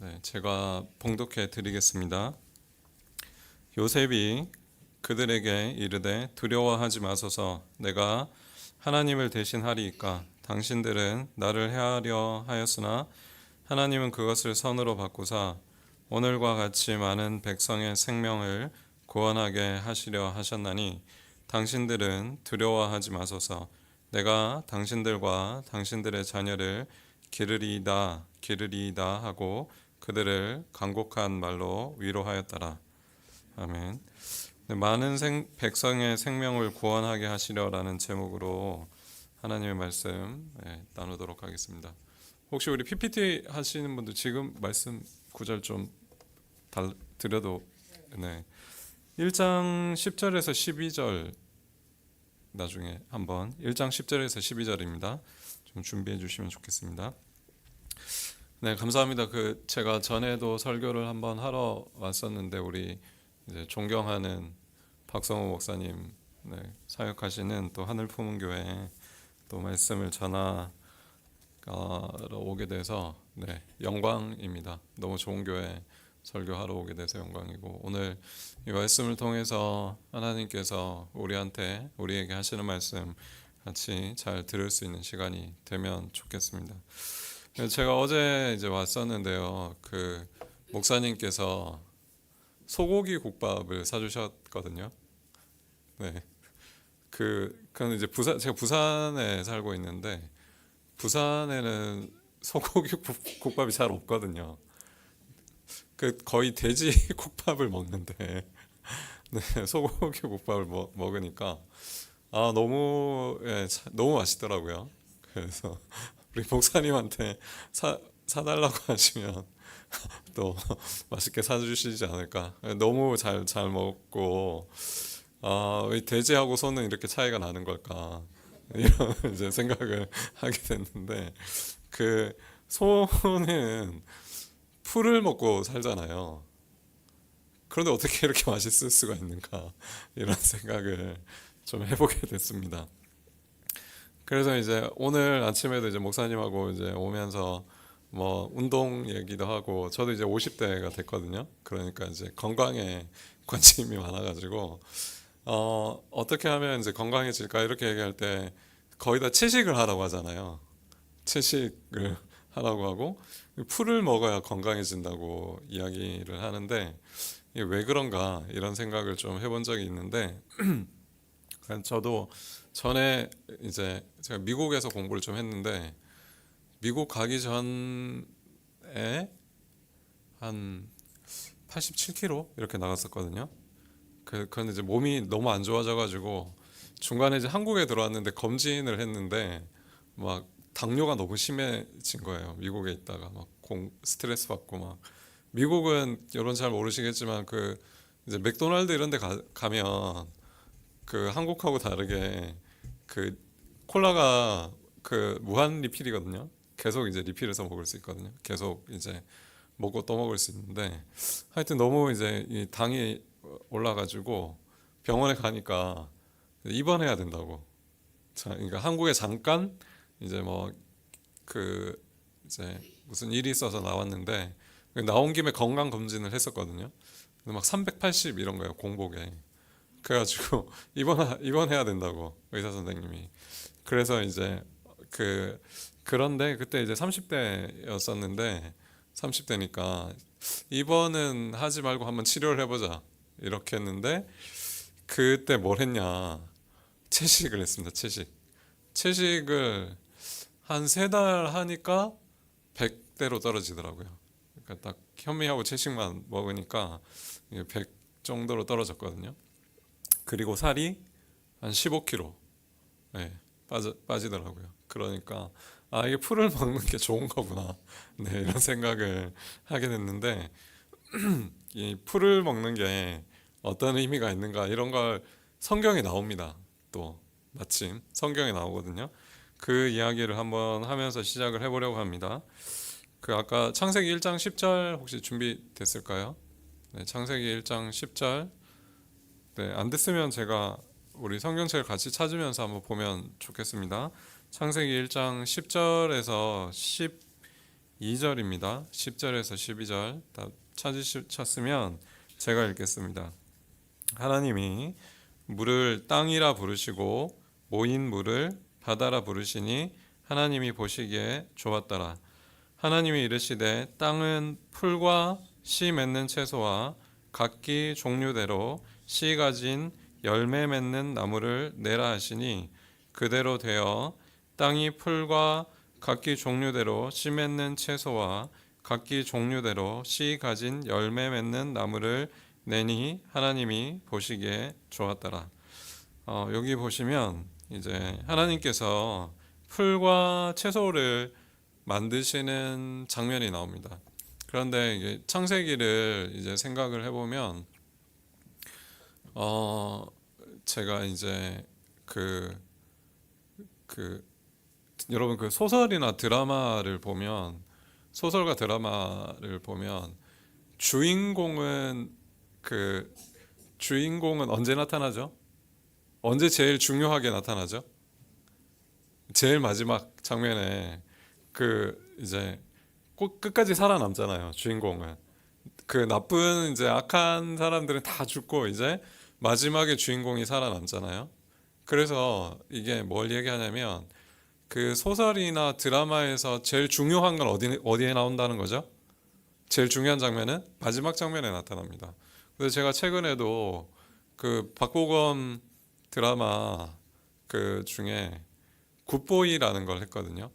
네, 제가 봉독해 드리겠습니다. 요셉이 그들에게 이르되 두려워하지 마소서. 내가 하나님을 대신하리이까. 당신들은 나를 해하려 하였으나 하나님은 그것을 선으로 바꾸사 오늘과 같이 많은 백성의 생명을 구원하게 하시려 하셨나니 당신들은 두려워하지 마소서. 내가 당신들과 당신들의 자녀를 기르리이다 하고 그들을 간곡한 말로 위로하였더라. 아멘. 많은 백성의 생명을 구원하게 하시려라는 제목으로 하나님의 말씀 나누도록 하겠습니다. 혹시 우리 PPT 하시는 분들 지금 말씀 구절 좀 드려도 1장 10절에서 12절 나중에 한번 1장 10절에서 12절입니다. 좀 준비해 주시면 좋겠습니다. 네, 감사합니다. 제가 전에도 설교를 한번 하러 왔었는데 우리 이제 존경하는 박성호 목사님 사역하시는 또 하늘품은교회 또 말씀을 전하러 오게 돼서 영광입니다. 너무 좋은 교회 설교하러 오게 돼서 영광이고, 오늘 이 말씀을 통해서 하나님께서 우리에게 하시는 말씀 같이 잘 들을 수 있는 시간이 되면 좋겠습니다. 제가 어제 이제 왔었는데요. 목사님께서 소고기 국밥을 사주셨거든요. 네. 그건 이제 제가 부산에 살고 있는데 부산에는 소고기 국밥이 잘 없거든요. 거의 돼지 국밥을 먹는데 소고기 국밥을 먹으니까 너무 맛있더라고요. 그래서 우리 목사님한테 사달라고 하시면 또 맛있게 사주시지 않을까. 너무 잘 먹고 돼지하고 소는 이렇게 차이가 나는 걸까 이런 이제 생각을 하게 됐는데, 소는 풀을 먹고 살잖아요. 그런데 어떻게 이렇게 맛있을 수가 있는가 이런 생각을 좀 해보게 됐습니다. 그래서 이제 오늘 아침에도 이제 목사님하고 이제 오면서 운동 얘기도 하고, 저도 이제 50대가 됐거든요. 그러니까 이제 건강에 관심이 많아가지고 어떻게 하면 이제 건강해질까 이렇게 얘기할 때 거의 다 채식을 하라고 하잖아요. 채식을 하라고 하고 풀을 먹어야 건강해진다고 이야기를 하는데, 이게 왜 그런가 이런 생각을 좀 해본 적이 있는데 저도 전에 이제 제가 미국에서 공부를 좀 했는데, 미국 가기 전에 한 87kg 이렇게 나갔었거든요. 그런데 이제 몸이 너무 안 좋아져가지고 중간에 이제 한국에 들어왔는데 검진을 했는데 막 당뇨가 너무 심해진 거예요. 미국에 있다가 스트레스 받고 미국은 여러분 잘 모르시겠지만 이제 맥도날드 이런 데 가면 한국하고 다르게 콜라가 무한 리필이거든요. 계속 이제 리필해서 먹을 수 있거든요. 계속 이제 먹고 또 먹을 수 있는데, 하여튼 너무 이제 이 당이 올라가지고 병원에 가니까 입원해야 된다고. 그러니까 한국에 잠깐 이제 이제 무슨 일이 있어서 나왔는데 나온 김에 건강 검진을 했었거든요. 근데 380 이런 거예요, 공복에. 그래가지고 입원해야 된다고 의사 선생님이. 그래서 이제 그런데 그때 이제 30대였었는데 30대니까 입원은 하지 말고 한번 치료를 해보자 이렇게 했는데, 그때 뭘 했냐, 채식을 했습니다. 채식을 한 3달 하니까 100대로 떨어지더라고요. 그러니까 딱 현미하고 채식만 먹으니까 100 정도로 떨어졌거든요. 그리고 살이 한 15kg 빠지더라고요. 그러니까 이게 풀을 먹는 게 좋은 거구나 이런 생각을 하게 됐는데, 이 풀을 먹는 게 어떤 의미가 있는가 이런 걸 성경에 나옵니다. 또 마침 성경에 나오거든요. 그 이야기를 한번 하면서 시작을 해보려고 합니다. 아까 창세기 1장 10절 혹시 준비됐을까요? 창세기 1장 10절. 안 됐으면 제가 우리 성경책을 같이 찾으면서 한번 보면 좋겠습니다. 창세기 1장 10절에서 2절입니다. 10절에서 12절 다 찾으셨으면 제가 읽겠습니다. 하나님이 물을 땅이라 부르시고 모인 물을 바다라 부르시니 하나님이 보시기에 좋았더라. 하나님이 이르시되 땅은 풀과 씨 맺는 채소와 각기 종류대로 씨 가진 열매 맺는 나무를 내라 하시니 그대로 되어 땅이 풀과 각기 종류대로 씨 맺는 채소와 각기 종류대로 씨 가진 열매 맺는 나무를 내니 하나님이 보시기에 좋았더라. 여기 보시면 이제 하나님께서 풀과 채소를 만드시는 장면이 나옵니다. 그런데 이게 창세기를 이제 생각을 해보면, 제가 이제 여러분 그 소설이나 드라마를 보면, 소설과 드라마를 보면 주인공은 언제 나타나죠? 언제 제일 중요하게 나타나죠? 제일 마지막 장면에 이제 꼭 끝까지 살아남잖아요. 주인공은 나쁜 이제 악한 사람들은 다 죽고 이제 마지막에 주인공이 살아남잖아요. 그래서 이게 뭘 얘기하냐면 그 소설이나 드라마에서 제일 중요한 건 어디에 나온다는 거죠? 제일 중요한 장면은 마지막 장면에 나타납니다. 그래서 제가 최근에도 그 박보검 드라마 중에 굿보이라는 걸 했거든요.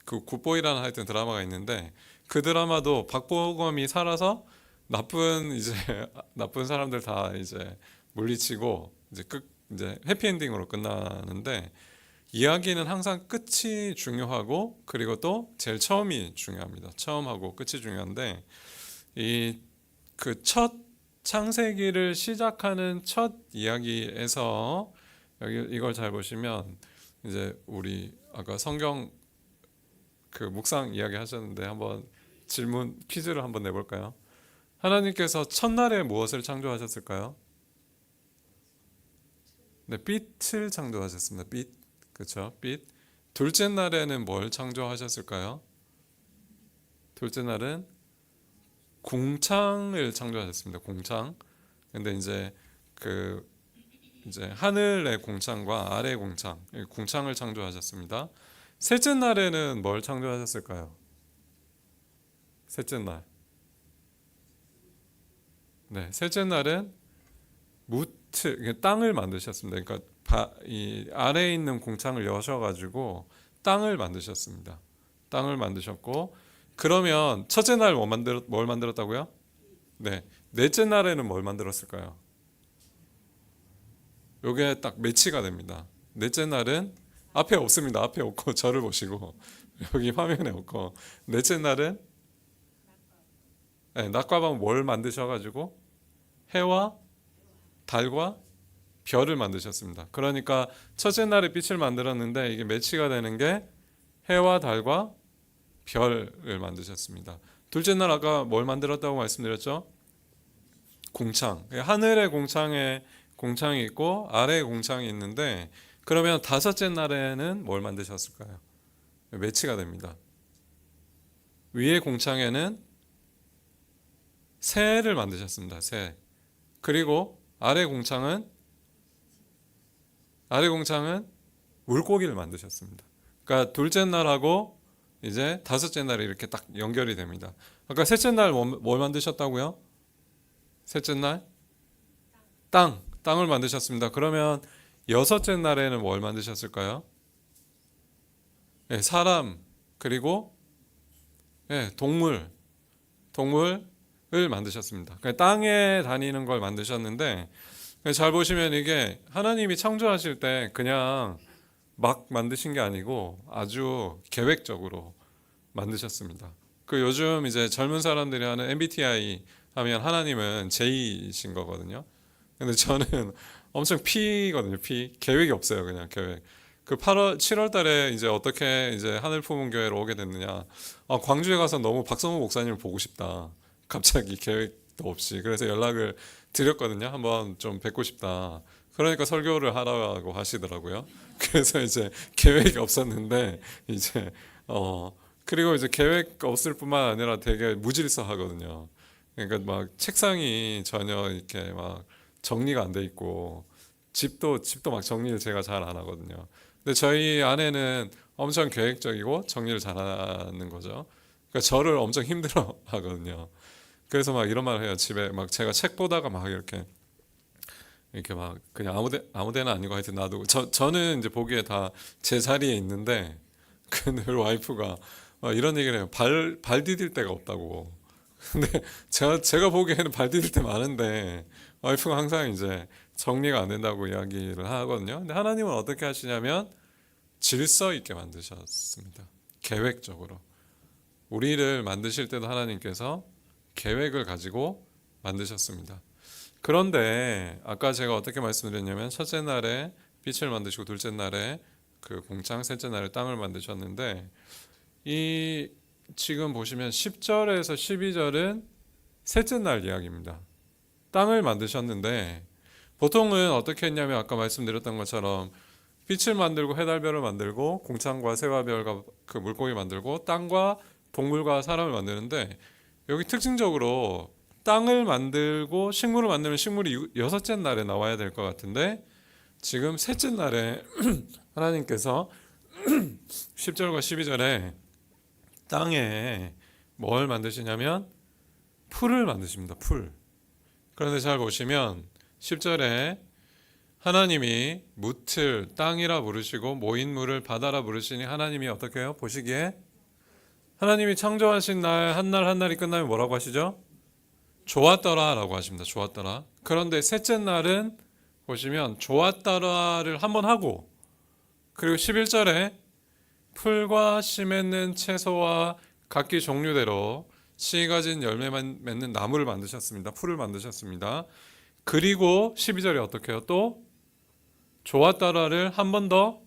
그 굿보이라는 하여튼 드라마가 있는데 그 드라마도 박보검이 살아서 나쁜 사람들 다 이제 물리치고 이제 해피엔딩으로 끝나는데 이야기는 항상 끝이 중요하고 그리고 또 제일 처음이 중요합니다. 처음하고 끝이 중요한데 첫 창세기를 시작하는 첫 이야기에서 이걸 잘 보시면 이제 우리 아까 성경 묵상 이야기 하셨는데 한번 질문 퀴즈를 한번 내볼까요? 하나님께서 첫날에 무엇을 창조하셨을까요? 네, 빛을 창조하셨습니다. 빛, 그렇죠? 빛. 둘째 날에는 뭘 창조하셨을까요? 둘째 날은 궁창을 창조하셨습니다. 궁창. 근데 이제 하늘의 궁창과 아래의 궁창을 창조하셨습니다. 셋째 날에는 뭘 창조하셨을까요? 셋째 날. 네, 셋째 날은 땅을 만드셨습니다. 그러니까 이 아래에 있는 궁창을 여셔가지고 땅을 만드셨습니다. 땅을 만드셨고 그러면 첫째 날 뭘 만들었다고요? 네, 넷째 날에는 뭘 만들었을까요? 요게 딱 매치가 됩니다. 넷째 날은 앞에 없습니다. 앞에 없고 저를 보시고 여기 화면에 없고 넷째 날은 낮과 밤 뭘 만드셔가지고 해와 달과 별을 만드셨습니다. 그러니까 첫째 날에 빛을 만들었는데 이게 매치가 되는 게 해와 달과 별을 만드셨습니다. 둘째 날 아까 뭘 만들었다고 말씀드렸죠? 궁창. 하늘의 공창이 있고 아래의 공창이 있는데 그러면 다섯째 날에는 뭘 만드셨을까요? 매치가 됩니다. 위의 공창에는 새를 만드셨습니다. 새. 그리고 아래 공창은 물고기를 만드셨습니다. 그러니까 둘째 날하고 이제 다섯째 날이 이렇게 딱 연결이 됩니다. 아까 셋째 날 뭘 만드셨다고요? 셋째 날 땅을 만드셨습니다. 그러면 여섯째 날에는 뭘 만드셨을까요? 사람 그리고 동물을 만드셨습니다. 그러니까 땅에 다니는 걸 만드셨는데 잘 보시면 이게 하나님이 창조하실 때 그냥 막 만드신 게 아니고 아주 계획적으로 만드셨습니다. 요즘 이제 젊은 사람들이 하는 MBTI 하면 하나님은 J이신 거거든요. 근데 저는 엄청 P거든요. P. 계획이 없어요. 그냥 계획. 7월 달에 이제 어떻게 이제 하늘 품은 교회로 오게 됐느냐. 광주에 가서 너무 박성호 목사님을 보고 싶다. 갑자기 계획도 없이. 그래서 연락을 드렸거든요. 한번 좀 뵙고 싶다. 그러니까 설교를 하라고 하시더라고요. 그래서 이제 계획이 없었는데 이제 그리고 이제 계획 없을 뿐만 아니라 되게 무질서하거든요. 그러니까 막 책상이 전혀 이렇게 막 정리가 안 돼 있고 집도 막 정리를 제가 잘 안 하거든요. 근데 저희 아내는 엄청 계획적이고 정리를 잘하는 거죠. 그러니까 저를 엄청 힘들어 하거든요. 그래서 막 이런 말을 해요. 집에 막 제가 책 보다가 막 이렇게 막 그냥 아무 데나 아니고 하여튼 놔두고 저는 이제 보기에 다 제 자리에 있는데 늘 와이프가 막 이런 얘기를 해요. 발 디딜 데가 없다고. 근데 제가 보기에는 발 디딜 데 많은데 와이프가 항상 이제 정리가 안 된다고 이야기를 하거든요. 근데 하나님은 어떻게 하시냐면 질서 있게 만드셨습니다. 계획적으로. 우리를 만드실 때도 하나님께서 계획을 가지고 만드셨습니다. 그런데 아까 제가 어떻게 말씀드렸냐면 첫째 날에 빛을 만드시고 둘째 날에 그 공창, 셋째 날에 땅을 만드셨는데 이 지금 보시면 10절에서 12절은 셋째 날 이야기입니다. 땅을 만드셨는데 보통은 어떻게 했냐면 아까 말씀드렸던 것처럼 빛을 만들고 해달별을 만들고 공창과 새와 별과 그 물고기 만들고 땅과 동물과 사람을 만드는데 여기 특징적으로 땅을 만들고 식물을 만들면 식물이 여섯째 날에 나와야 될 것 같은데 지금 셋째 날에 하나님께서 10절과 12절에 땅에 뭘 만드시냐면 풀을 만드십니다. 풀. 그런데 잘 보시면 10절에 하나님이 무틀 땅이라 부르시고 모인 물을 바다라 부르시니 하나님이 어떻게 해요? 보시기에 하나님이 창조하신 날 한 날 한 날이 끝나면 뭐라고 하시죠? 좋았더라 라고 하십니다. 좋았더라. 그런데 셋째 날은 보시면 좋았더라를 한번 하고 그리고 11절에 풀과 씨 맺는 채소와 각기 종류대로 씨 가진 열매만 맺는 나무를 만드셨습니다. 풀을 만드셨습니다. 그리고 12절에 어떻게 해요? 또 좋았더라를 한 번 더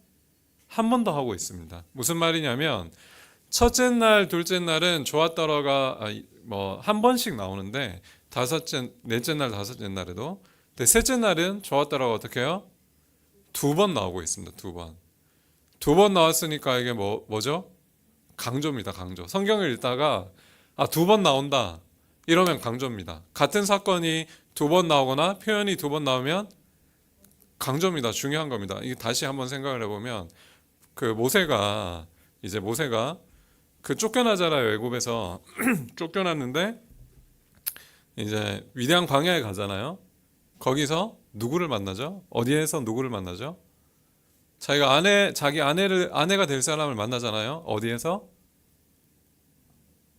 하고 있습니다. 무슨 말이냐면 첫째 날, 둘째 날은 좋았더라가 뭐 한 번씩 나오는데 넷째 날, 다섯째 날에도 근데 셋째 날은 좋았더라가 어떻게 해요? 두 번 나오고 있습니다. 두 번. 두 번 나왔으니까 이게 뭐죠? 강조입니다. 강조. 성경을 읽다가 두 번 나온다. 이러면 강조입니다. 같은 사건이 두 번 나오거나 표현이 두 번 나오면 강조입니다. 중요한 겁니다. 이게 다시 한번 생각을 해보면 그 모세가 그 쫓겨나잖아요. 애굽에서 쫓겨났는데 이제 위대한 광야에 가잖아요. 거기서 누구를 만나죠? 어디에서 누구를 만나죠? 자기 아내가 될 사람을 만나잖아요. 어디에서?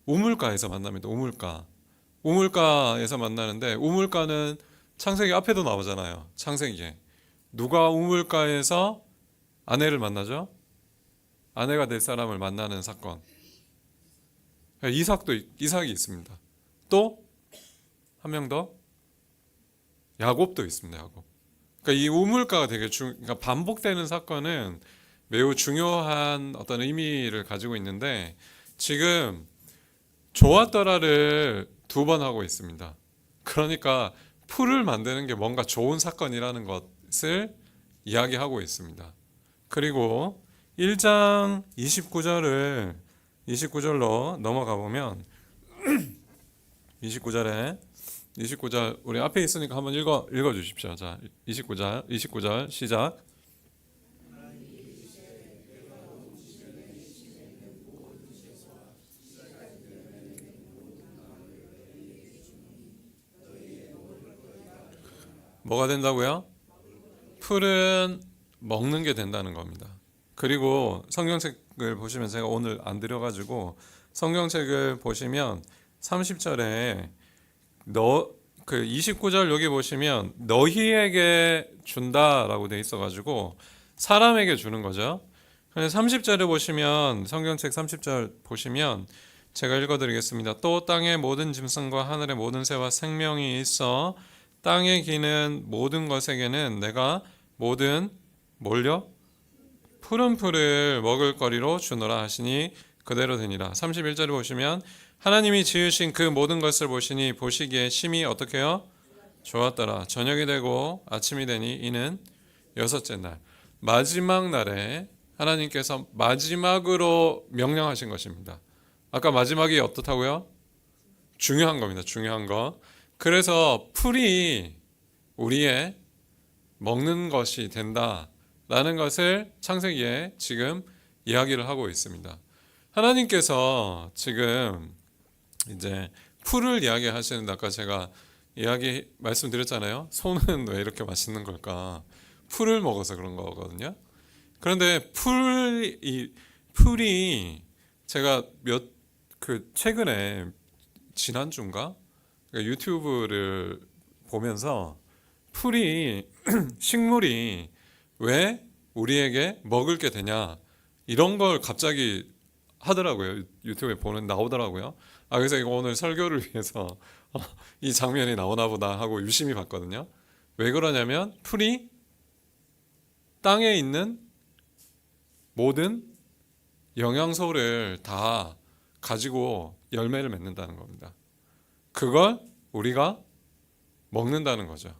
우물가에서 만납니다. 우물가에서 만나는데 우물가는 창세기 앞에도 나오잖아요. 창세기에 누가 우물가에서 아내를 만나죠? 아내가 될 사람을 만나는 사건. 이삭이 있습니다. 또 한 명 더 야곱도 있습니다. 야곱. 그러니까 이 우물가가 그러니까 반복되는 사건은 매우 중요한 어떤 의미를 가지고 있는데 지금 좋았더라를 두 번 하고 있습니다. 그러니까 풀을 만드는 게 뭔가 좋은 사건이라는 것을 이야기하고 있습니다. 그리고 1장 29절로 넘어가 보면 29절 우리 앞에 있으니까 한번 읽어 주십시오. 자, 29절 시작. 뭐가 된다고요? 풀은 먹는 게 된다는 겁니다. 그리고 성경책을 보시면 제가 오늘 안 드려가지고 성경책을 보시면 30절에 그 29절 여기 보시면 너희에게 준다라고 돼 있어가지고 사람에게 주는 거죠. 그래서 30절에 보시면 성경책 30절 보시면 제가 읽어드리겠습니다. 또 땅의 모든 짐승과 하늘의 모든 새와 생명이 있어 땅에 기는 모든 것에게는 내가 모든 푸른 풀을 먹을 거리로 주노라 하시니 그대로 되니라. 31절에 보시면 하나님이 지으신 그 모든 것을 보시니 보시기에 심히 어떻게 해요? 좋았더라. 저녁이 되고 아침이 되니 이는 여섯째 날. 마지막 날에 하나님께서 마지막으로 명령하신 것입니다. 아까 마지막이 어떻다고요? 중요한 겁니다. 중요한 거. 그래서 풀이 우리의 먹는 것이 된다라는 것을 창세기에 지금 이야기를 하고 있습니다. 하나님께서 지금 이제 풀을 이야기하시는데 아까 제가 말씀드렸잖아요. 소는 왜 이렇게 맛있는 걸까? 풀을 먹어서 그런 거거든요. 그런데 풀이 제가 최근에 지난주인가 그러니까 유튜브를 보면서 풀이 식물이 왜 우리에게 먹을 게 되냐 이런 걸 갑자기 하더라고요. 유튜브에 나오더라고요. 그래서 이거 오늘 설교를 위해서 이 장면이 나오나 보다 하고 유심히 봤거든요. 왜 그러냐면 풀이 땅에 있는 모든 영양소를 다 가지고 열매를 맺는다는 겁니다. 그걸 우리가 먹는다는 거죠.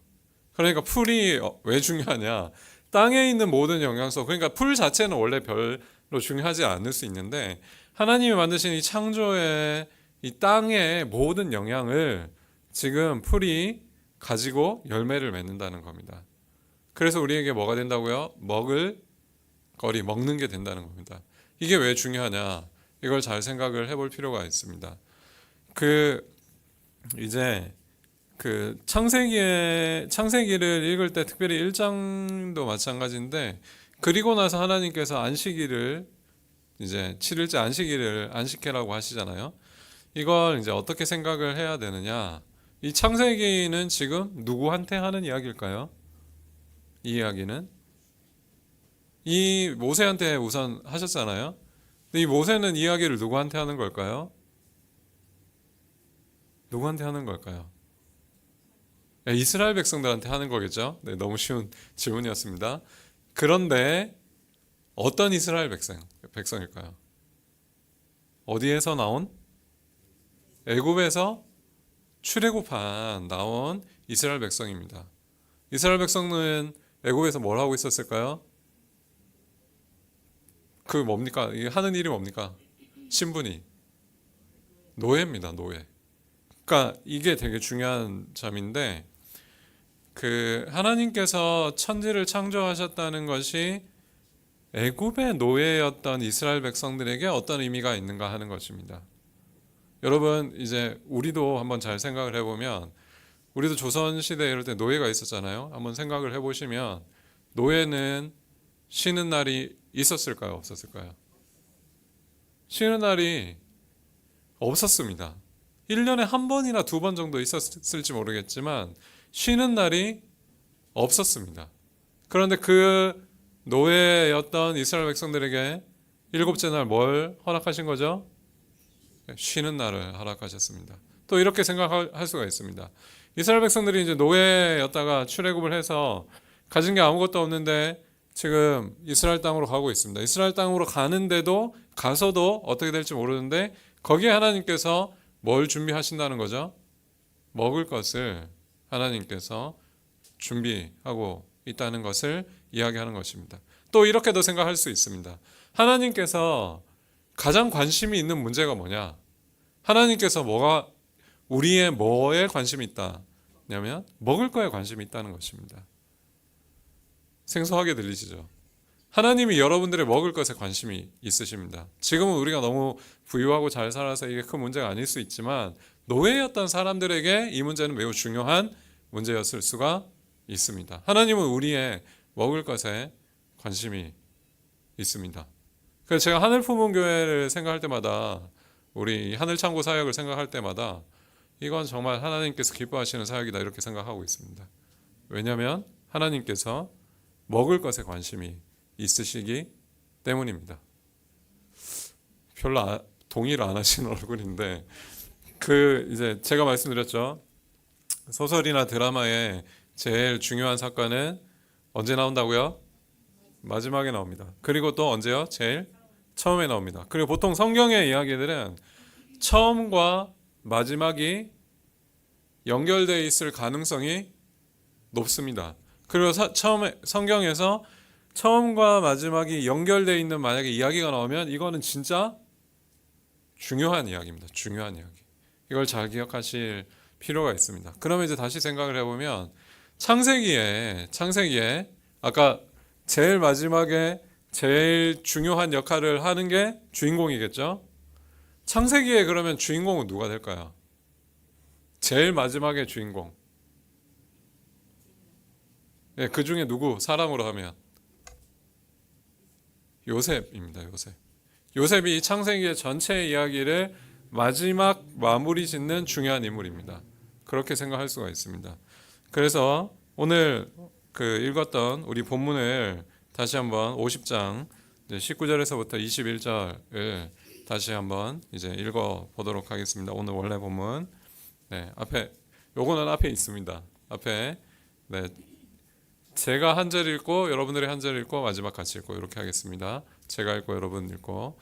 그러니까 풀이 왜 중요하냐? 땅에 있는 모든 영양소, 그러니까 풀 자체는 원래 별로 중요하지 않을 수 있는데 하나님이 만드신 이 창조의 이 땅의 모든 영양을 지금 풀이 가지고 열매를 맺는다는 겁니다. 그래서 우리에게 뭐가 된다고요? 먹는 게 된다는 겁니다. 이게 왜 중요하냐? 이걸 잘 생각을 해볼 필요가 있습니다. 이제 창세기를 읽을 때 특별히 1장도 마찬가지인데 그리고 나서 하나님께서 안식일을 이제 7일째 안식해라고 하시잖아요. 이걸 이제 어떻게 생각을 해야 되느냐? 이 창세기는 지금 누구한테 하는 이야기일까요? 이 이야기는 이 모세한테 우선 하셨잖아요. 근데 이 모세는 이야기를 누구한테 하는 걸까요? 누구한테 하는 걸까요? 네, 이스라엘 백성들한테 하는 거겠죠. 네, 너무 쉬운 질문이었습니다. 그런데 어떤 이스라엘 백성일까요? 어디에서 나온? 애굽에서 출애굽한 나온 이스라엘 백성입니다. 이스라엘 백성은 애굽에서 뭘 하고 있었을까요? 뭡니까? 하는 일이 뭡니까? 신분이 노예입니다. 노예. 그러니까 이게 되게 중요한 점인데 하나님께서 천지를 창조하셨다는 것이 애굽의 노예였던 이스라엘 백성들에게 어떤 의미가 있는가 하는 것입니다. 여러분 이제 우리도 한번 잘 생각을 해보면 우리도 조선시대 이럴 때 노예가 있었잖아요. 한번 생각을 해보시면 노예는 쉬는 날이 있었을까요? 없었을까요? 쉬는 날이 없었습니다. 1년에 한 번이나 2번 정도 있었을지 모르겠지만 쉬는 날이 없었습니다. 그런데 그 노예였던 이스라엘 백성들에게 7째 날 뭘 허락하신 거죠? 쉬는 날을 허락하셨습니다. 또 이렇게 생각할 수가 있습니다. 이스라엘 백성들이 이제 노예였다가 출애굽을 해서 가진 게 아무것도 없는데 지금 이스라엘 땅으로 가고 있습니다. 이스라엘 땅으로 가서도 어떻게 될지 모르는데 거기에 하나님께서 뭘 준비하신다는 거죠? 먹을 것을 하나님께서 준비하고 있다는 것을 이야기하는 것입니다. 또 이렇게도 생각할 수 있습니다. 하나님께서 가장 관심이 있는 문제가 뭐냐? 하나님께서 우리의 뭐에 관심이 있다냐면 먹을 거에 관심이 있다는 것입니다. 생소하게 들리시죠? 하나님이 여러분들의 먹을 것에 관심이 있으십니다. 지금은 우리가 너무 부유하고 잘 살아서 이게 큰 문제가 아닐 수 있지만 노예였던 사람들에게 이 문제는 매우 중요한 문제였을 수가 있습니다. 하나님은 우리의 먹을 것에 관심이 있습니다. 그래서 제가 하늘품문교회를 생각할 때마다 우리 하늘창고 사역을 생각할 때마다 이건 정말 하나님께서 기뻐하시는 사역이다 이렇게 생각하고 있습니다. 왜냐하면 하나님께서 먹을 것에 관심이 있으시기 때문입니다. 별로 동의를 안 하시는 얼굴인데 이제 제가 말씀드렸죠. 소설이나 드라마에 제일 중요한 사건은 언제 나온다고요? 마지막에 나옵니다. 그리고 또 언제요? 제일 처음에 나옵니다. 그리고 보통 성경의 이야기들은 처음과 마지막이 연결되어 있을 가능성이 높습니다. 그리고 성경에서 처음과 마지막이 연결되어 있는 만약에 이야기가 나오면 이거는 진짜 중요한 이야기입니다. 중요한 이야기. 이걸 잘 기억하실 필요가 있습니다. 그러면 이제 다시 생각을 해보면 창세기에 아까 제일 마지막에 제일 중요한 역할을 하는 게 주인공이겠죠? 창세기에 그러면 주인공은 누가 될까요? 제일 마지막에 주인공. 예, 그 중에 누구? 사람으로 하면 요셉입니다. 요셉. 요셉이 창세기의 전체 이야기를 마지막 마무리 짓는 중요한 인물입니다. 그렇게 생각할 수가 있습니다. 그래서 오늘 그 읽었던 우리 본문을 다시 한번 50장 19절에서부터 21절을 다시 한번 이제 읽어 보도록 하겠습니다. 오늘 원래 본문. 네, 요거는 앞에 있습니다. 앞에 네, 제가 한 절 읽고 여러분들이 한 절 읽고 마지막 같이 읽고 이렇게 하겠습니다. 제가 읽고 여러분 읽고.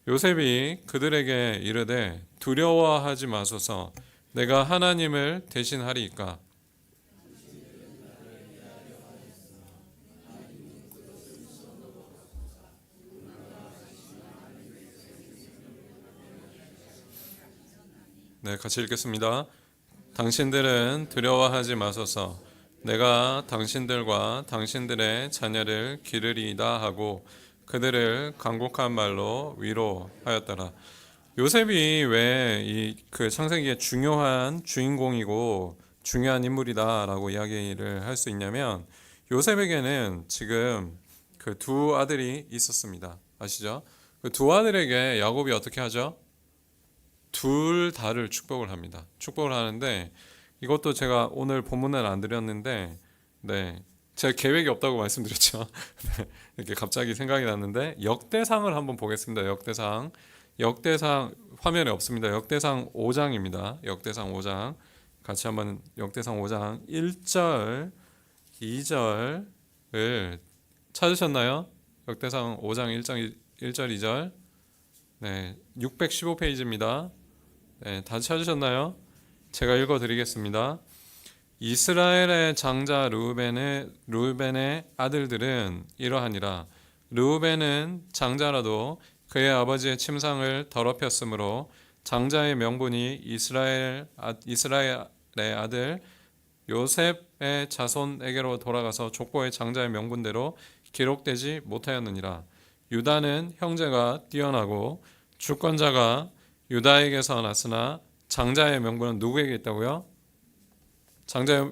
요셉이 그들에게 이르되 두려워하지 마소서 내가 하나님을 대신하리이까. 네, 같이 읽겠습니다. 당신들은 두려워하지 마소서 내가 당신들과 당신들의 자녀를 기르리이다 하고 그들을 간곡한 말로 위로하였더라. 요셉이 왜 이 그 창세기의 중요한 주인공이고 중요한 인물이다라고 이야기를 할 수 있냐면 요셉에게는 지금 그 두 아들이 있었습니다. 아시죠? 그 두 아들에게 야곱이 어떻게 하죠? 둘 다를 축복을 합니다. 축복을 하는데 이것도 제가 오늘 본문은 안 드렸는데 네, 제가 계획이 없다고 말씀드렸죠. 네, 이렇게 갑자기 생각이 났는데 역대상을 한번 보겠습니다. 역대상 화면에 없습니다. 역대상 5장입니다. 역대상 5장 같이 한번 역대상 5장 1절 2절을 찾으셨나요? 역대상 5장 1절 2절 네, 615페이지입니다. 네, 다 찾으셨나요? 제가 읽어드리겠습니다. 이스라엘의 장자 르우벤의 아들들은 이러하니라. 르우벤은 장자라도 그의 아버지의 침상을 더럽혔으므로 장자의 명분이 이스라엘의 아들 요셉의 자손에게로 돌아가서 족보의 장자의 명분대로 기록되지 못하였느니라. 유다는 형제가 뛰어나고 주권자가 유다에게서 났으나 장자의 명분은 누구에게 있다고요? 장자의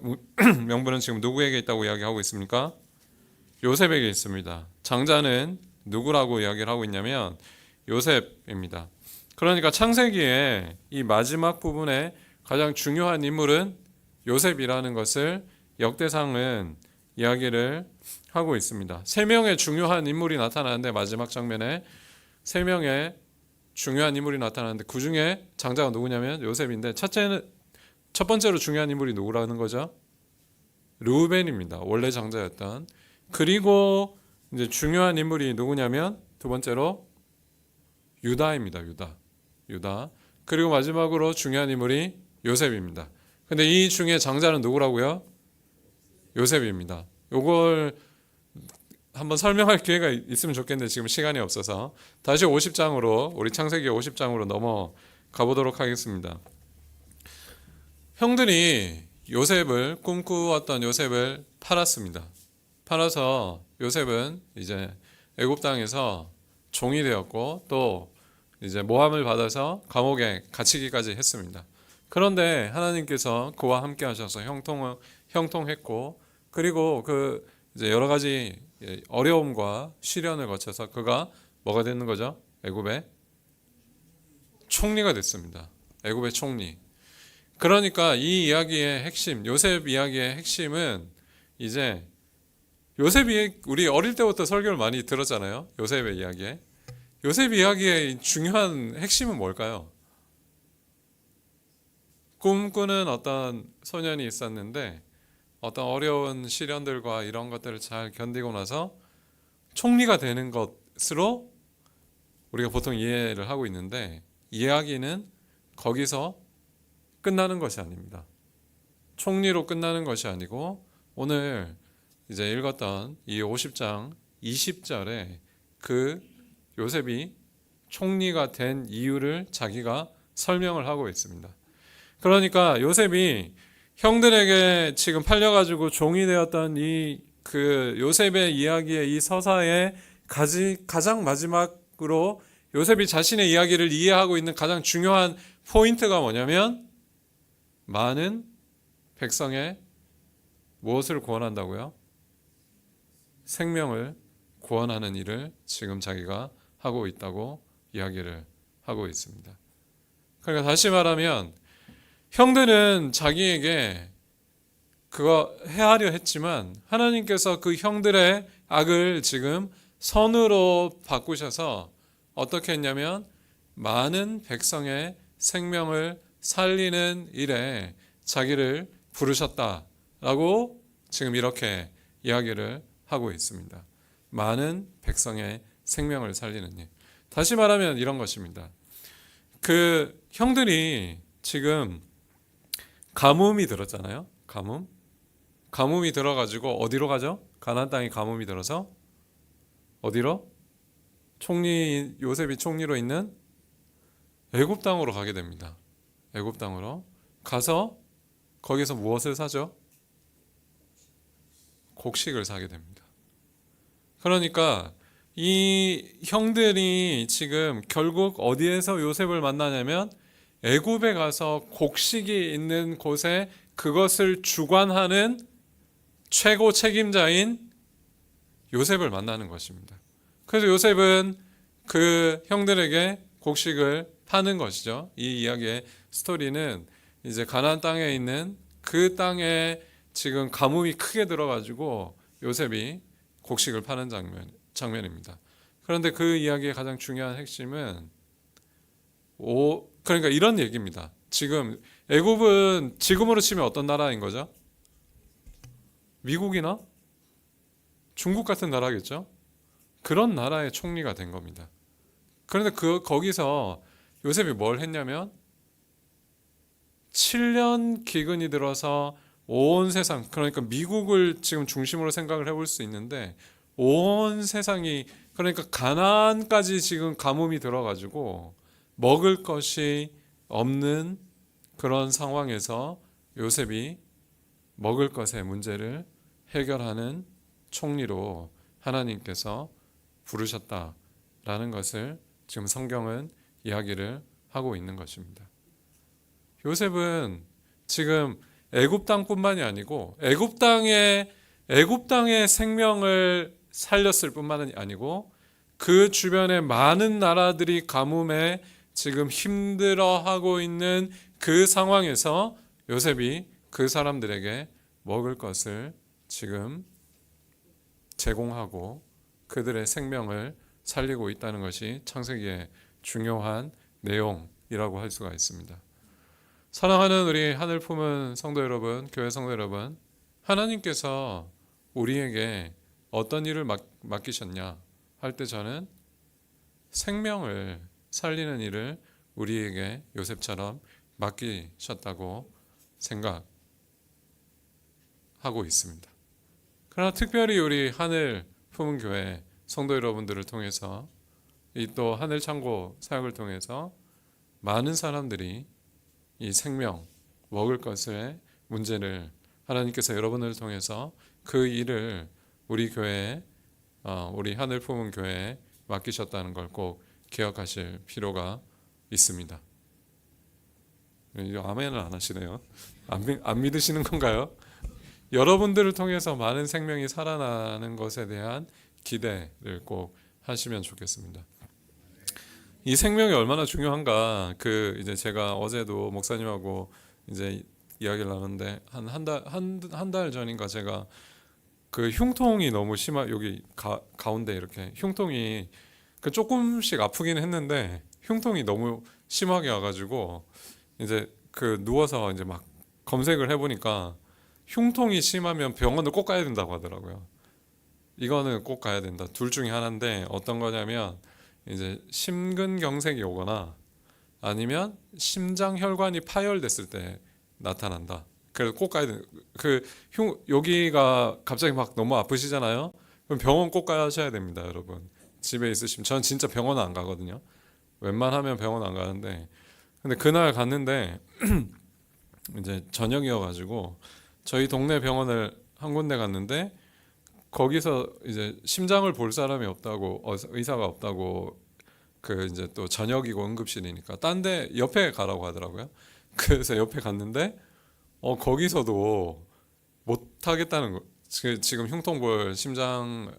명분은 지금 누구에게 있다고 이야기하고 있습니까? 요셉에게 있습니다. 장자는 누구라고 이야기를 하고 있냐면 요셉입니다. 그러니까 창세기의 이 마지막 부분에 가장 중요한 인물은 요셉이라는 것을 역대상은 이야기를 하고 있습니다. 세 명의 중요한 인물이 나타나는데 마지막 장면에 세 명의 중요한 인물이 나타나는데 그 중에 장자가 누구냐면 요셉인데 첫 번째로 중요한 인물이 누구라는 거죠? 르우벤입니다. 원래 장자였던. 그리고 이제 중요한 인물이 누구냐면 두 번째로 유다입니다. 유다. 그리고 마지막으로 중요한 인물이 요셉입니다. 근데 이 중에 장자는 누구라고요? 요셉입니다. 요걸 한번 설명할 기회가 있으면 좋겠는데 지금 시간이 없어서 다시 50장으로 우리 창세기 50장으로 넘어가 보도록 하겠습니다. 형들이 꿈꾸었던 요셉을 팔았습니다. 팔아서 요셉은 이제 애굽 땅에서 종이 되었고 또 이제 모함을 받아서 감옥에 갇히기까지 했습니다. 그런데 하나님께서 그와 함께 하셔서 형통했고 그리고 그 이제 여러 가지 어려움과 시련을 거쳐서 그가 뭐가 되는 거죠? 애굽의 총리가 됐습니다. 애굽의 총리. 그러니까 이 이야기의 핵심, 요셉 이야기의 핵심은 이제 요셉이 우리 어릴 때부터 설교를 많이 들었잖아요. 요셉의 이야기에. 요셉 이야기의 중요한 핵심은 뭘까요? 꿈꾸는 어떤 소년이 있었는데 어떤 어려운 시련들과 이런 것들을 잘 견디고 나서 총리가 되는 것으로 우리가 보통 이해를 하고 있는데 이야기는 거기서 끝나는 것이 아닙니다. 총리로 끝나는 것이 아니고 오늘 이제 읽었던 이 50장 20절에 그 요셉이 총리가 된 이유를 자기가 설명을 하고 있습니다. 그러니까 요셉이 형들에게 지금 팔려가지고 종이 되었던 이 그 요셉의 이야기의 이 서사의 가장 마지막으로 요셉이 자신의 이야기를 이해하고 있는 가장 중요한 포인트가 뭐냐면 많은 백성의 무엇을 구원한다고요? 생명을 구원하는 일을 지금 자기가 하고 있다고 이야기를 하고 있습니다. 그러니까 다시 말하면 형들은 자기에게 그거 해하려 했지만 하나님께서 그 형들의 악을 지금 선으로 바꾸셔서 어떻게 했냐면 많은 백성의 생명을 살리는 일에 자기를 부르셨다라고 지금 이렇게 이야기를 하고 있습니다. 많은 백성의 생명을 살리는 일. 다시 말하면 이런 것입니다. 그 형들이 지금 가뭄이 들었잖아요. 가뭄이 들어가지고 어디로 가죠? 가나안 땅에 가뭄이 들어서 어디로? 요셉이 총리로 있는 애굽 땅으로 가게 됩니다. 애굽 땅으로 가서 거기서 무엇을 사죠? 곡식을 사게 됩니다. 그러니까 이 형들이 지금 결국 어디에서 요셉을 만나냐면 애굽에 가서 곡식이 있는 곳에 그것을 주관하는 최고 책임자인 요셉을 만나는 것입니다. 그래서 요셉은 그 형들에게 곡식을 파는 것이죠. 이 이야기의 스토리는 이제 가나안 땅에 있는 그 땅에 지금 가뭄이 크게 들어가지고 요셉이 곡식을 파는 장면입니다. 그런데 그 이야기의 가장 중요한 핵심은 그러니까 이런 얘기입니다. 지금 애굽은 지금으로 치면 어떤 나라인 거죠? 미국이나 중국 같은 나라겠죠? 그런 나라의 총리가 된 겁니다. 그런데 거기서 요셉이 뭘 했냐면 7년 기근이 들어서 온 세상, 그러니까 미국을 지금 중심으로 생각을 해볼 수 있는데 온 세상이, 그러니까 가나안까지 지금 가뭄이 들어가지고 먹을 것이 없는 그런 상황에서 요셉이 먹을 것의 문제를 해결하는 총리로 하나님께서 부르셨다라는 것을 지금 성경은 이야기를 하고 있는 것입니다. 요셉은 지금 애굽 땅뿐만이 아니고 애굽 땅의 생명을 살렸을 뿐만이 아니고 그 주변의 많은 나라들이 가뭄에 지금 힘들어하고 있는 그 상황에서 요셉이 그 사람들에게 먹을 것을 지금 제공하고 그들의 생명을 살리고 있다는 것이 창세기의 중요한 내용이라고 할 수가 있습니다. 사랑하는 우리 하늘 품은 성도 여러분, 교회 성도 여러분, 하나님께서 우리에게 어떤 일을 맡기셨냐 할 때 저는 생명을 살리는 일을 우리에게 요셉처럼 맡기셨다고 생각하고 있습니다. 그러나 특별히 우리 하늘 품은 교회 성도 여러분들을 통해서 이 또 하늘 창고 사역을 통해서 많은 사람들이 이 생명, 먹을 것의 문제를 하나님께서 여러분을 통해서 그 일을 우리 교회에, 우리 하늘 품은 교회에 맡기셨다는 걸 꼭 기억하실 필요가 있습니다. 아멘을 안 하시네요. 안 믿으시는 건가요? 여러분들을 통해서 많은 생명이 살아나는 것에 대한 기대를 꼭 하시면 좋겠습니다. 이 생명이 얼마나 중요한가, 이제 제가 어제도 목사님하고 이제 이야기를 나눴는데 한 달 전인가 제가 그 흉통이 너무 여기 가운데 이렇게 흉통이 조금씩 아프긴 했는데 흉통이 너무 심하게 와가지고 이제 누워서 이제 막 검색을 해보니까 흉통이 심하면 병원을 꼭 가야 된다고 하더라고요. 이거는 꼭 가야 된다. 둘 중에 하나인데 어떤 거냐면 이제 심근경색이 오거나 아니면 심장혈관이 파열됐을 때 나타난다. 그래서 꼭 가야 돼. 여기가 갑자기 막 너무 아프시잖아요. 그럼 병원 꼭 가셔야 됩니다, 여러분. 집에 있으시면 저는 진짜 병원은 안 가거든요. 웬만하면 병원 안 가는데, 근데 그날 갔는데 이제 저녁이어가지고 저희 동네 병원을 한 군데 갔는데, 거기서 이제 심장을 볼 사람이 없다고, 의사가 없다고, 그 이제 또 저녁이고 응급실이니까 딴 데 옆에 가라고 하더라고요. 그래서 옆에 갔는데 거기서도 못 하겠다는 거. 지금 흉통 볼 심장을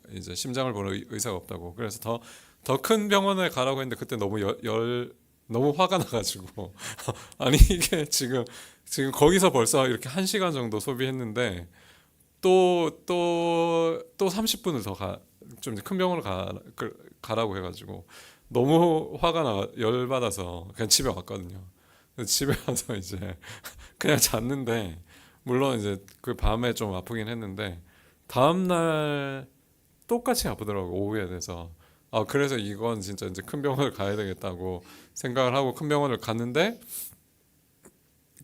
보는 의사가 없다고. 그래서 더 큰 병원에 가라고 했는데, 그때 너무 너무 화가 나가지고 아니 이게 지금 거기서 벌써 이렇게 1시간 정도 소비했는데, 또 30분을 더 좀 큰 병원을 가라고 해가지고 너무 화가 열받아서 그냥 집에 왔거든요. 그래서 집에 와서 이제 그냥 잤는데, 물론 이제 그 밤에 좀 아프긴 했는데 다음날 똑같이 아프더라고, 오후에 돼서. 그래서 이건 진짜 이제 큰 병원을 가야 되겠다고 생각을 하고 큰 병원을 갔는데,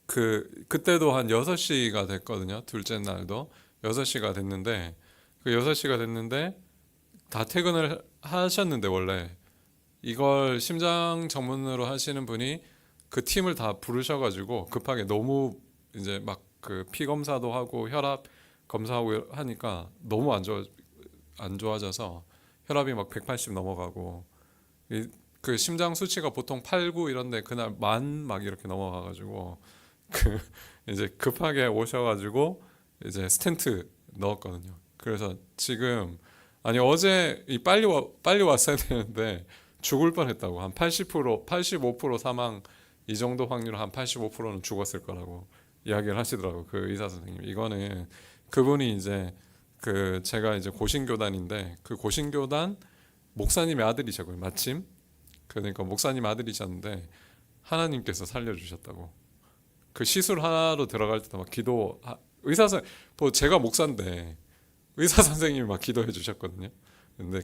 그때도 한 6시가 됐거든요. 둘째 날도 6시가 됐는데, 그 6시가 됐는데 다 퇴근을 하셨는데, 원래 이걸 심장 전문으로 하시는 분이 그 팀을 다 부르셔가지고 급하게, 너무 이제 막 그 피 검사도 하고 혈압 검사하고 하니까 너무 안 좋아져서 혈압이 막 180 넘어가고, 그 심장 수치가 보통 8, 9 이런데 그날 막 이렇게 넘어가가지고 그 이제 급하게 오셔가지고 이제 스텐트 넣었거든요. 그래서 지금, 아니 어제 빨리 왔어야 되는데 죽을 뻔했다고. 한 80%, 85% 사망, 이 정도 확률, 한 85%는 죽었을 거라고 이야기를 하시더라고, 그 의사 선생님. 이거는 그분이 이제 제가 이제 고신교단인데, 그 고신교단 목사님의 아들이셨고요, 마침. 그러니까 목사님 아들이셨는데 하나님께서 살려주셨다고. 그 시술 하나로 들어갈 때도 막 뭐 제가 목사인데 의사 선생님이 막 기도해 주셨거든요. 근데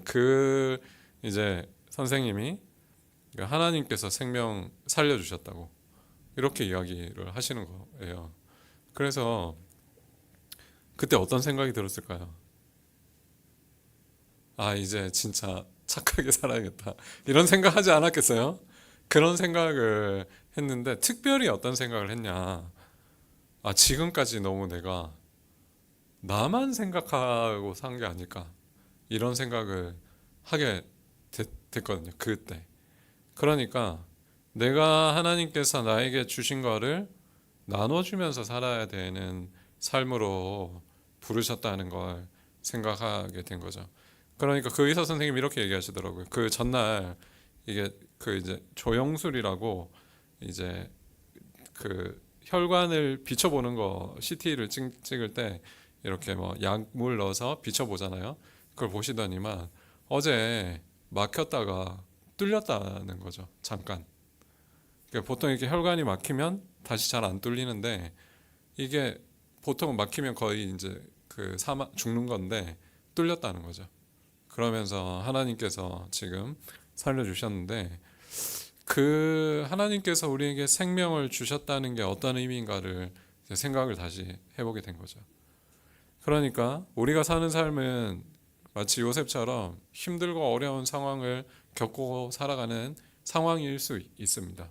이제 선생님이 하나님께서 생명 살려주셨다고 이렇게 이야기를 하시는 거예요. 그래서 그때 어떤 생각이 들었을까요? 이제 진짜 착하게 살아야겠다, 이런 생각 하지 않았겠어요? 그런 생각을 했는데, 특별히 어떤 생각을 했냐, 지금까지 너무 내가 나만 생각하고 산 게 아닐까, 이런 생각을 하게 됐거든요, 그때. 그러니까 내가 하나님께서 나에게 주신 거를 나눠주면서 살아야 되는 삶으로 부르셨다는 걸 생각하게 된 거죠. 그러니까 그 의사 선생님이 이렇게 얘기하시더라고요. 그 전날, 이게 이제 조영술이라고, 이제 그 혈관을 비춰보는 거, CT를 찍을 때 이렇게 뭐 약물 넣어서 비춰보잖아요. 그걸 보시더니만 어제 막혔다가 뚫렸다는 거죠, 잠깐. 그러니까 보통 이렇게 혈관이 막히면 다시 잘 안 뚫리는데, 이게 보통 막히면 거의 이제 죽는 건데 뚫렸다는 거죠. 그러면서 하나님께서 지금 살려주셨는데, 그 하나님께서 우리에게 생명을 주셨다는 게 어떤 의미인가를 생각을 다시 해보게 된 거죠. 그러니까 우리가 사는 삶은 마치 요셉처럼 힘들고 어려운 상황을 겪고 살아가는 상황일 수 있습니다.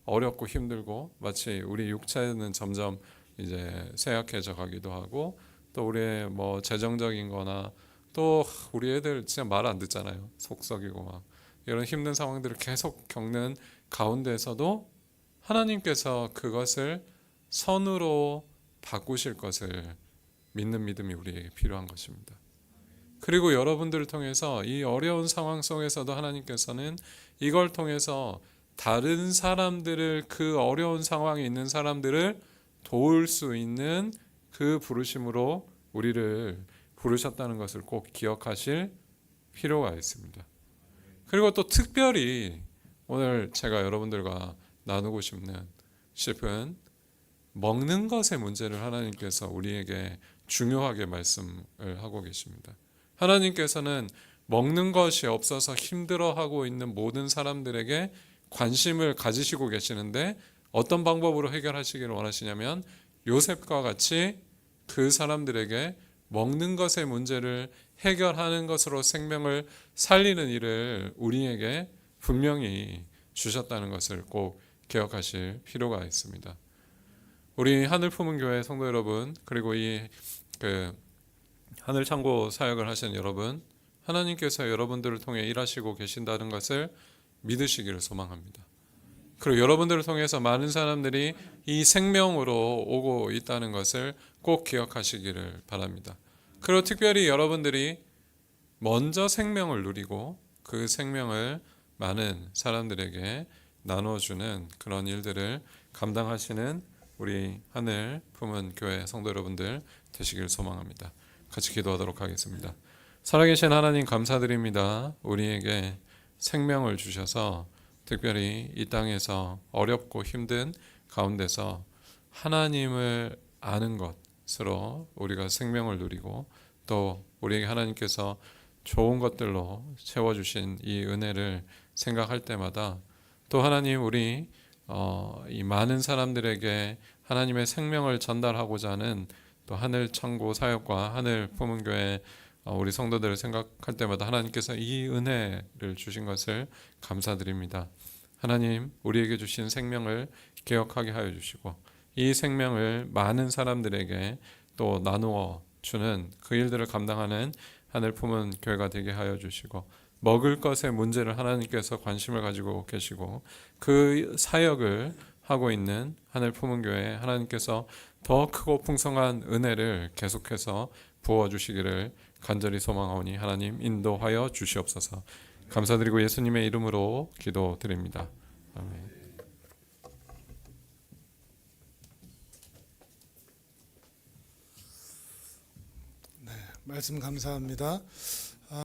어렵고 힘들고, 마치 우리 육체는 점점 이제 쇠약해져 가기도 하고, 또 우리의 뭐 재정적인 거나, 또 우리 애들 진짜 말 안 듣잖아요, 속썩이고 막 이런 힘든 상황들을 계속 겪는 가운데서도 하나님께서 그것을 선으로 바꾸실 것을 믿는 믿음이 우리에게 필요한 것입니다. 그리고 여러분들을 통해서 이 어려운 상황 속에서도 하나님께서는 이걸 통해서 다른 사람들을, 그 어려운 상황에 있는 사람들을 도울 수 있는 그 부르심으로 우리를 부르셨다는 것을 꼭 기억하실 필요가 있습니다. 그리고 또 특별히 오늘 제가 여러분들과 나누고 싶은 먹는 것의 문제를 하나님께서 우리에게 중요하게 말씀을 하고 계십니다. 하나님께서는 먹는 것이 없어서 힘들어하고 있는 모든 사람들에게 관심을 가지시고 계시는데, 어떤 방법으로 해결하시기를 원하시냐면 요셉과 같이 그 사람들에게 먹는 것의 문제를 해결하는 것으로 생명을 살리는 일을 우리에게 분명히 주셨다는 것을 꼭 기억하실 필요가 있습니다. 우리 하늘 품은 교회 성도 여러분, 그리고 이 하늘 창고 사역을 하시는 여러분, 하나님께서 여러분들을 통해 일하시고 계신다는 것을 믿으시기를 소망합니다. 그리고 여러분들을 통해서 많은 사람들이 이 생명으로 오고 있다는 것을 꼭 기억하시기를 바랍니다. 그리고 특별히 여러분들이 먼저 생명을 누리고 그 생명을 많은 사람들에게 나눠주는 그런 일들을 감당하시는 우리 하늘 품은 교회 성도 여러분들 되시길 소망합니다. 같이 기도하도록 하겠습니다. 살아계신 하나님 감사드립니다. 우리에게 생명을 주셔서 특별히 이 땅에서 어렵고 힘든 가운데서 하나님을 아는 것으로 우리가 생명을 누리고 또 우리에게 하나님께서 좋은 것들로 채워주신 이 은혜를 생각할 때마다 또 하나님 우리 이 많은 사람들에게 하나님의 생명을 전달하고자 하는 또 하늘 창고 사역과 하늘 품은 교회 우리 성도들을 생각할 때마다 하나님께서 이 은혜를 주신 것을 감사드립니다. 하나님 우리에게 주신 생명을 기억하게 하여 주시고 이 생명을 많은 사람들에게 또 나누어 주는 그 일들을 감당하는 하늘 품은 교회가 되게 하여 주시고 먹을 것의 문제를 하나님께서 관심을 가지고 계시고 그 사역을 하고 있는 하늘 품은 교회에 하나님께서 더 크고 풍성한 은혜를 계속해서 부어주시기를 간절히 소망하오니 하나님 인도하여 주시옵소서. 감사드리고 예수님의 이름으로 기도드립니다. 아멘. 말씀 감사합니다.